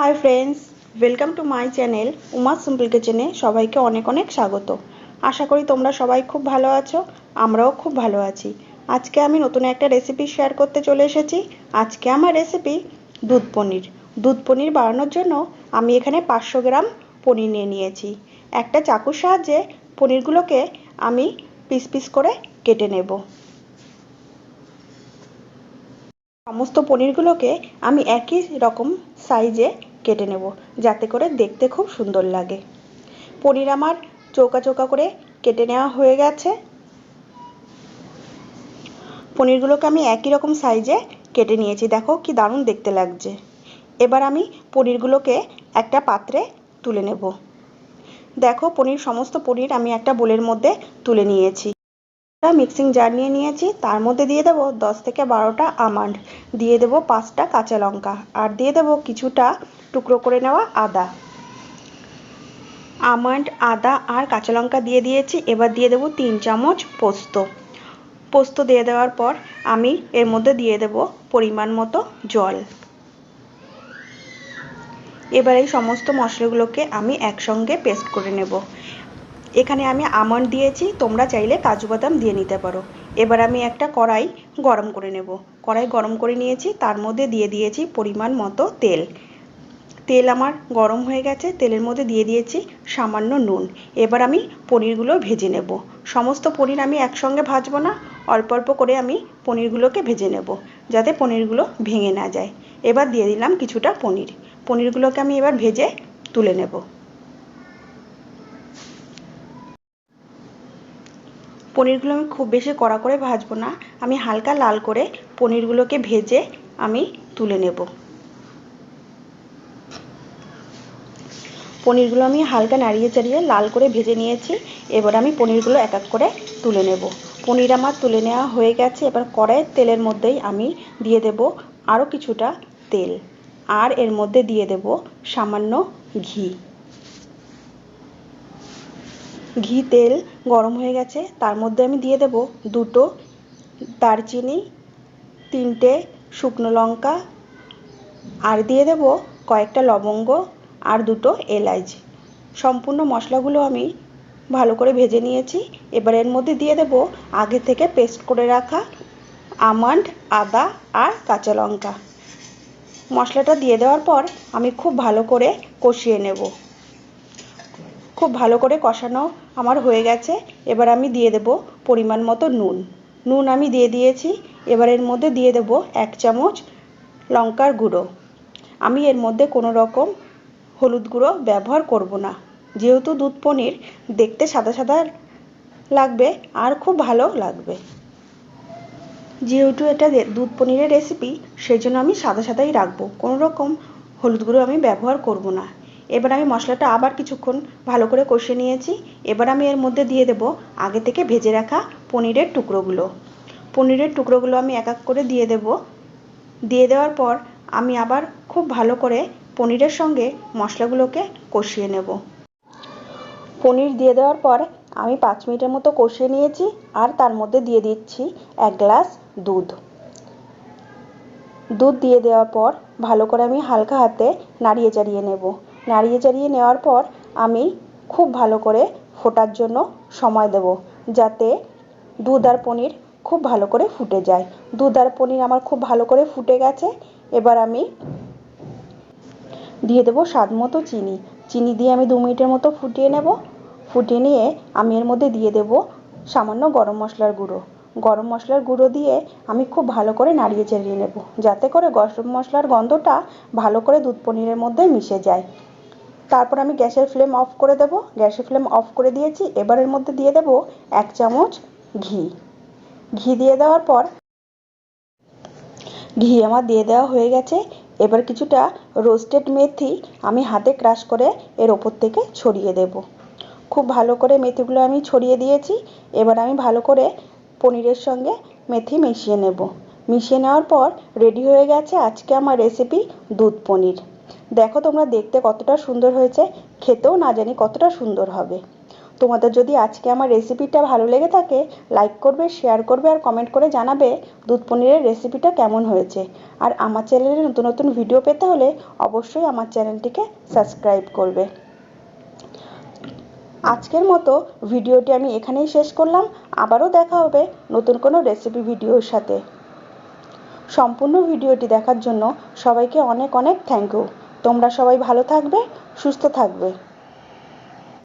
Hi friends, welcome to my channel Uma simple কিচেনে সবাইকে অনেক অনেক স্বাগত। আশা করি তোমরা সবাই খুব ভালো আছো, আমরাও খুব ভালো আছি। আজকে আমি নতুন একটা রেসিপি শেয়ার করতে চলে এসেছি। আজকে আমার রেসিপি দুধ পনির। দুধ পনির বানানোর জন্য আমি এখানে 500 গ্রাম পনির নিয়ে নিয়েছি। একটা চাকুর সাহায্যে পনিরগুলোকে আমি পিস পিস করে কেটে নেব। সমস্ত পনিরগুলোকে আমি একই রকম সাইজে কেটে নেব, যাতে করে দেখতে খুব সুন্দর লাগে। পনির আমার চৌকা চৌকা করে কেটে নেওয়া হয়ে গেছে। পনিরগুলোকে আমি একই রকম সাইজে কেটে নিয়েছি, দেখো কি দারুণ দেখতে লাগছে। এবার আমি পনিরগুলোকে একটা পাত্রে তুলে নেব। দেখো সমস্ত পনির আমি একটা বোলের মধ্যে তুলে নিয়েছি। মিক্সিং জার নিয়ে নিয়েছি, তার মধ্যে দিয়ে দেবো 10 থেকে 12টা আমন্ড, দিয়ে দেবো 5টা কাঁচা লঙ্কা, আর দিয়ে দেবো কিছুটা টুকরো করে নেওয়া আদা। আমন্ড, আদা আর কাঁচা লঙ্কা দিয়ে দিয়েছি। এবার দিয়ে দেবো 3 চামচ পোস্ত। পোস্ত দিয়ে দেওয়ার পর আমি এর মধ্যে দিয়ে দেবো পরিমাণ মতো জল। এবার এই সমস্ত মশলাগুলোকে আমি একসঙ্গে পেস্ট করে নেব। এখানে আমি আমন্ড দিয়েছি, তোমরা চাইলে কাজু বাদাম দিয়ে নিতে পারো। এবার আমি একটা কড়াই গরম করে নেব। কড়াই গরম করে নিয়েছি, তার মধ্যে দিয়ে দিয়েছি পরিমাণ মতো তেল। তেল আমার গরম হয়ে গেছে, তেলের মধ্যে দিয়ে দিয়েছি সামান্য নুন। এবার আমি পনিরগুলো ভেজে নেব। সমস্ত পনির আমি একসঙ্গে ভাজবো না, অল্প অল্প করে আমি পনিরগুলোকে ভেজে নেব, যাতে পনিরগুলো ভেঙে না যায়। এবার দিয়ে দিলাম কিছুটা পনির। পনিরগুলোকে আমি এবার ভেজে তুলে নেব। পনিরগুলো আমি খুব বেশি কড়া করে ভাজবো না, আমি হালকা লাল করে পনিরগুলোকে ভেজে আমি তুলে নেব। পনিরগুলো আমি হালকা নাড়িয়ে চাড়িয়ে লাল করে ভেজে নিয়েছি। এবার আমি পনিরগুলো এক এক করে তুলে নেব। পনির আমার তুলে নেওয়া হয়ে গেছে। এবার কড়াইয়ের তেলের মধ্যেই আমি দিয়ে দেব আরও কিছুটা তেল, আর এর মধ্যে দিয়ে দেব সামান্য ঘি। তেল গরম হয়ে গেছে, তার মধ্যে আমি দিয়ে দেব 2টো দারচিনি, 3টে শুকনো লঙ্কা, আর দিয়ে দেব কয়েকটা লবঙ্গ আর 2টো এলাচ। সম্পূর্ণ মশলাগুলো আমি ভালো করে ভেজে নিয়েছি। এবার এর মধ্যে দিয়ে দেব আগে থেকে পেস্ট করে রাখা আমন্ড, আদা আর কাঁচা লঙ্কা। মশলাটা দিয়ে দেওয়ার পর আমি খুব ভালো করে কষিয়ে নেব। খুব ভালো করে কষানো আমার হয়ে গেছে। এবার আমি দিয়ে দেব পরিমাণ মতো নুন আমি দিয়ে দিয়েছি। এবার এর মধ্যে দিয়ে দেব 1 চামচ লঙ্কার গুঁড়ো। আমি এর মধ্যে কোনো রকম হলুদ গুঁড়ো ব্যবহার করব না, যেহেতু দুধ পনির দেখতে সাদা সাদা লাগবে আর খুব ভালো লাগবে। যেহেতু এটা দুধ পনিরের রেসিপি, সেই জন্য আমি সাদা সাদাই রাখবো, কোনো রকম হলুদ গুঁড়ো আমি ব্যবহার করব না। এবার আমি মশলাটা আবার কিছুক্ষণ ভালো করে কষে নিয়েছি। এবার আমি এর মধ্যে দিয়ে দেব আগে থেকে ভেজে রাখা পনিরের টুকরোগুলো। পনিরের টুকরোগুলো আমি এক এক করে দিয়ে দেব। দিয়ে দেওয়ার পর আমি আবার খুব ভালো করে পনিরের সঙ্গে মশলাগুলোকে কষিয়ে নেব। পনির দিয়ে দেওয়ার পর আমি 5 মিনিটের মতো কষিয়ে নিয়েছি, আর তার মধ্যে দিয়ে দিচ্ছি 1 গ্লাস দুধ। দুধ দিয়ে দেওয়ার পর ভালো করে আমি হালকা হাতে নাড়িয়ে চাড়িয়ে নেব। নাড়িয়ে চাড়িয়ে নেওয়ার পর আমি খুব ভালো করে ফোটার জন্য সময় দেব, যাতে দুধ আর পনির খুব ভালো করে ফুটে যায়। দুধ আর পনির আমার খুব ভালো করে ফুটে গেছে। এবার আমি দিয়ে দেবো স্বাদ মতো চিনি। চিনি দিয়ে আমি 2 মিনিটের মতো ফুটিয়ে নেব। ফুটিয়ে নিয়ে আমি এর মধ্যে দিয়ে দেব সামান্য গরম মশলার গুঁড়ো। গরম মশলার গুঁড়ো দিয়ে আমি খুব ভালো করে নাড়িয়ে চাড়িয়ে নেব, যাতে করে গরম মশলার গন্ধটা ভালো করে দুধ পনিরের মধ্যে মিশে যায়। তারপর আমি গ্যাসের ফ্লেম অফ করে দেব। গ্যাসের ফ্লেম অফ করে দিয়েছি। এবার এর মধ্যে দিয়ে দেব 1 চামচ ঘি। ঘি দিয়ে দেওয়ার পর ঘি আমার দিয়ে দেওয়া হয়ে গেছে। এবার কিছুটা রোস্টেড মেথি আমি হাতে ক্রাশ করে এর ওপর থেকে ছড়িয়ে দেব। খুব ভালো করে মেথিগুলো আমি ছড়িয়ে দিয়েছি। এবার আমি ভালো করে পনিরের সঙ্গে মেথি মিশিয়ে নেব। মিশিয়ে নেওয়ার পর রেডি হয়ে গেছে আজকে আমার রেসিপি দুধ পনির। দেখো তোমরা দেখতে কতটা সুন্দর হয়েছে, খেতেও না জানি কতটা সুন্দর হবে। তোমাদের যদি আজকে আমার রেসিপিটা ভালো লেগে থাকে লাইক করবে, শেয়ার করবে আর কমেন্ট করে জানাবে দুধ পনিরের রেসিপিটা কেমন হয়েছে। আর আমার চ্যানেলে নতুন নতুন ভিডিও পেতে হলে অবশ্যই আমার চ্যানেলটিকে সাবস্ক্রাইব করবে। আজকের মতো ভিডিওটি আমি এখানেই শেষ করলাম। আবারও দেখা হবে নতুন কোনো রেসিপি ভিডিওর সাথে। সম্পূর্ণ ভিডিওটি দেখার জন্য সবাইকে অনেক অনেক থ্যাংক ইউ। তোমরা সবাই ভালো থাকবে, সুস্থ থাকবে।